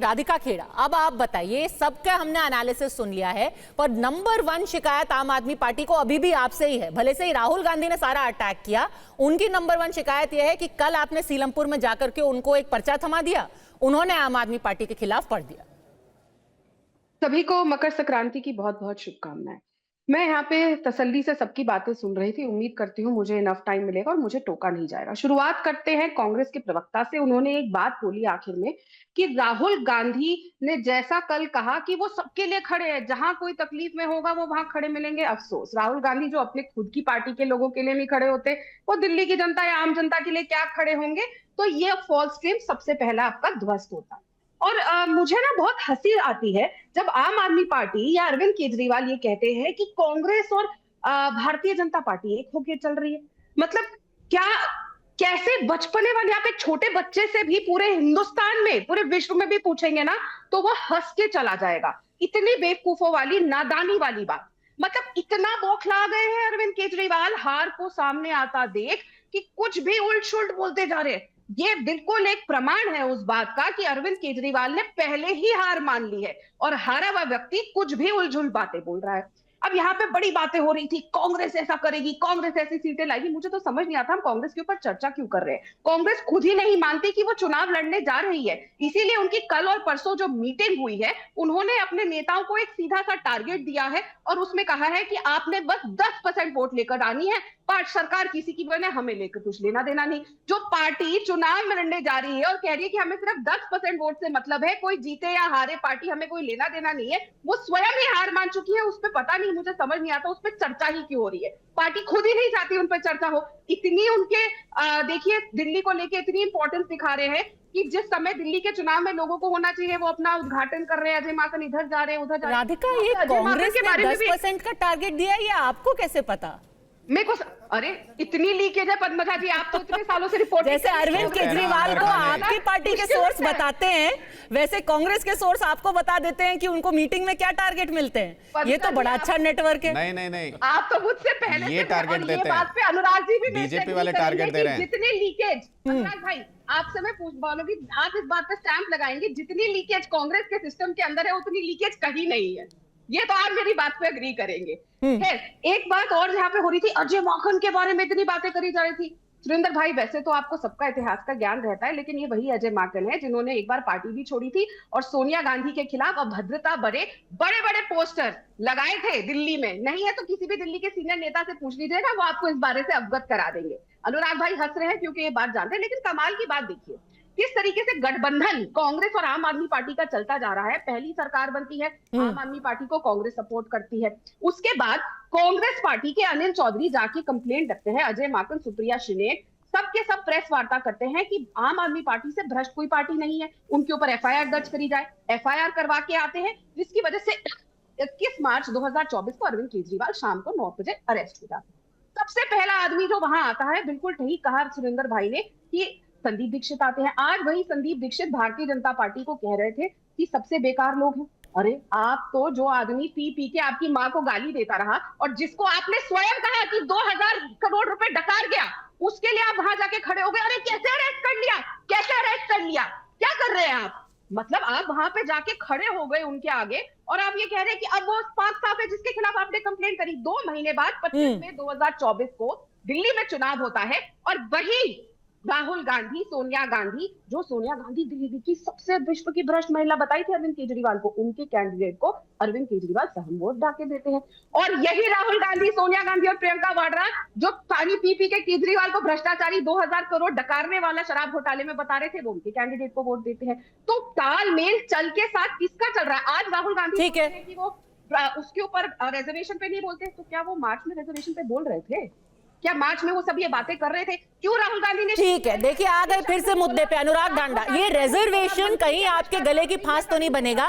राधिका खेड़ा, अब आप बताइए, सबका हमने एनालिसिस सुन लिया है, पर नंबर 1 शिकायत आम आदमी पार्टी को अभी भी आपसे ही है। भले से ही राहुल गांधी ने सारा अटैक किया, उनकी नंबर 1 शिकायत यह है कि कल आपने सीलमपुर में जाकर के उनको एक पर्चा थमा दिया, उन्होंने आम आदमी पार्टी के खिलाफ पढ़ दिया। सभी को मकर संक्रांति की बहुत बहुत शुभकामनाएं। मैं यहाँ पे तसल्ली से सबकी बातें सुन रही थी। उम्मीद करती हूँ मुझे इनफ टाइम मिलेगा और मुझे टोका नहीं जाएगा। शुरुआत करते हैं कांग्रेस के प्रवक्ता से। उन्होंने एक बात बोली आखिर में कि राहुल गांधी ने जैसा कल कहा कि वो सबके लिए खड़े हैं, जहां कोई तकलीफ में होगा वो वहां खड़े मिलेंगे। अफसोस, राहुल गांधी जो अपने खुद की पार्टी के लोगों के लिए नहीं खड़े होते, वो दिल्ली की जनता या आम जनता के लिए क्या खड़े होंगे। तो ये फॉल्स क्लेम सबसे पहला आपका ध्वस्त होता है। और मुझे ना बहुत हंसी आती है जब आम आदमी पार्टी या अरविंद केजरीवाल ये कहते हैं कि कांग्रेस और भारतीय जनता पार्टी एक होकर चल रही है। मतलब क्या, कैसे बचपने वाले, आप एक छोटे बच्चे से भी पूरे हिंदुस्तान में, पूरे विश्व में भी पूछेंगे ना तो वो हंस के चला जाएगा। इतनी बेवकूफों वाली, नादानी वाली बात। मतलब इतना बौखला गए हैं अरविंद केजरीवाल हार को सामने आता देख कि कुछ भी उल्ट सुल्ट बोलते जा रहे हैं। ये बिल्कुल एक प्रमाण है उस बात का कि अरविंद केजरीवाल ने पहले ही हार मान ली है और हारा हुआ व्यक्ति कुछ भी उलझुल बातें बोल रहा है। अब यहाँ पे बड़ी बातें हो रही थी, कांग्रेस ऐसा करेगी, कांग्रेस ऐसी सीटें लाएगी। मुझे तो समझ नहीं आता हम कांग्रेस के ऊपर चर्चा क्यों कर रहे हैं। कांग्रेस खुद ही नहीं मानती कि वो चुनाव लड़ने जा रही है। इसीलिए उनकी कल और परसों जो मीटिंग हुई है, उन्होंने अपने नेताओं को एक सीधा सा टारगेट दिया है और उसमें कहा है कि आपने बस 10% वोट लेकर आनी है। पार्टी सरकार किसी की बने, हमें लेकर कुछ लेना देना नहीं। जो पार्टी चुनाव में लड़ने जा रही है और कह रही है कि हमें सिर्फ 10% वोट से मतलब है, कोई जीते या हारे पार्टी हमें कोई लेना देना नहीं है, वो स्वयं ही हार मान चुकी है। उस पर पता नहीं, मुझे समझ नहीं आता उस पर चर्चा ही क्यों हो रही है। पार्टी खुद ही नहीं चाहती उन पर चर्चा हो। इतनी उनके देखिए दिल्ली को लेके इतनी इंपॉर्टेंस दिखा रहे हैं कि जिस समय दिल्ली के चुनाव में लोगों को होना चाहिए वो अपना उद्घाटन कर रहे हैं। अजय माकन इधर जा रहे हैं, उधर जा रहे हैं। राधिका, ये कांग्रेस ने 10% का टारगेट दिया, ये आपको कैसे पता? मेरे को अरे इतनी लीकेज है पद्मजा जी, आप तो इतने सालों से रिपोर्ट, जैसे अरविंद केजरीवाल को आपकी पार्टी के सोर्स बताते हैं, वैसे कांग्रेस के सोर्स आपको बता देते हैं कि उनको मीटिंग में क्या टारगेट मिलते हैं। ये तो बड़ा अच्छा नेटवर्क है। नहीं, आप तो मुझसे पहले ये टारगेट देते हैं। बात पे अनुराग जी भी बीजेपी वाले टारगेट दे रहे हैं। जितनी लीकेज, अनुराग भाई आपसे मैं पूछ बोलूंगी, आप इस बात पे स्टैंप लगाएंगे, जितनी लीकेज कांग्रेस के सिस्टम के अंदर है उतनी लीकेज कहीं नहीं है। ये तो आप मेरी बात पे अग्री करेंगे। एक बात और यहाँ पे हो रही थी, अजय माकन के बारे में इतनी बातें करी जा रही थी। सुरेंद्र भाई, वैसे तो आपको सबका इतिहास का ज्ञान रहता है, लेकिन ये वही अजय माकन है जिन्होंने एक बार पार्टी भी छोड़ी थी और सोनिया गांधी के खिलाफ अभद्रता बड़े बड़े पोस्टर लगाए थे दिल्ली में। नहीं है तो किसी भी दिल्ली के सीनियर नेता से पूछ लीजिएगा, वो आपको इस बारे से अवगत करा देंगे। अनुराग भाई हंस रहे हैं क्योंकि ये बात जानते हैं, लेकिन कमाल की बात देखिए किस तरीके से गठबंधन कांग्रेस और आम आदमी पार्टी का चलता जा रहा है। पहली सरकार बनती है, आम आदमी पार्टी को कांग्रेस सपोर्ट करती है। उसके बाद कांग्रेस पार्टी के अनिल चौधरी जाके कंप्लेंट रखते हैं, अजय माकन, सुप्रिया श्रीनेत सबके सब प्रेस वार्ता करते हैं कि आम आदमी पार्टी से भ्रष्ट कोई पार्टी नहीं है, उनके ऊपर एफआईआर दर्ज करी जाए। एफआईआर करवा के आते हैं, जिसकी वजह से 21 मार्च 2024 को अरविंद केजरीवाल शाम को 9 बजे अरेस्ट हो जाते हैं। सबसे पहला आदमी जो वहां आता है, बिल्कुल ठीक कहा सुरेंद्र भाई ने कि संदीप दीक्षित आते हैं। आज वही संदीप दीक्षित भारतीय जनता पार्टी को कह रहे थे कि सबसे बेकार लोग हैं। अरे आप तो, जो आदमी पी पी के आपकी माँ को गाली देता रहा और जिसको आपने स्वयं कहा कि 2000 करोड़ रुपए डकार गया, उसके लिए आप वहां जाके खड़े हो गए। अरे कैसे अरेस्ट कर लिया, कैसे अरेस्ट कर लिया, क्या कर रहे हैं आप? मतलब आप वहां पे जाके खड़े हो गए उनके आगे और आप ये कह रहे हैं कि अब वो पाक साहब है जिसके खिलाफ आपने कंप्लेंट करी। 2 महीने बाद 25 मई 2024 को दिल्ली में चुनाव होता है और वही राहुल गांधी, सोनिया गांधी, जो सोनिया गांधी दिल्ली की सबसे विश्व की भ्रष्ट महिला बताई थी अरविंद केजरीवाल को, उनके कैंडिडेट को अरविंद केजरीवाल सहम वोट डाके देते हैं। और यही राहुल गांधी, सोनिया गांधी और प्रियंका वाड्रा जो पानी पी पी के केजरीवाल को भ्रष्टाचारी 2000 करोड़ डकारने वाला शराब घोटाले में बता रहे थे, वो उनके कैंडिडेट को वोट देते हैं। तो तालमेल चल के साथ किसका चल रहा है? आज राहुल गांधी ठीक है कि वो उसके ऊपर रिजर्वेशन पे नहीं बोलते, तो क्या वो मार्च में रिजर्वेशन पे बोल रहे थे? क्या मार्च में वो सब ये बातें कर रहे थे? क्यों राहुल गांधी ने? ठीक है, देखिए आ गए फिर से मुद्दे पे अनुराग डांडा। ये रिजर्वेशन कहीं आपके गले की फांस तो नहीं बनेगा?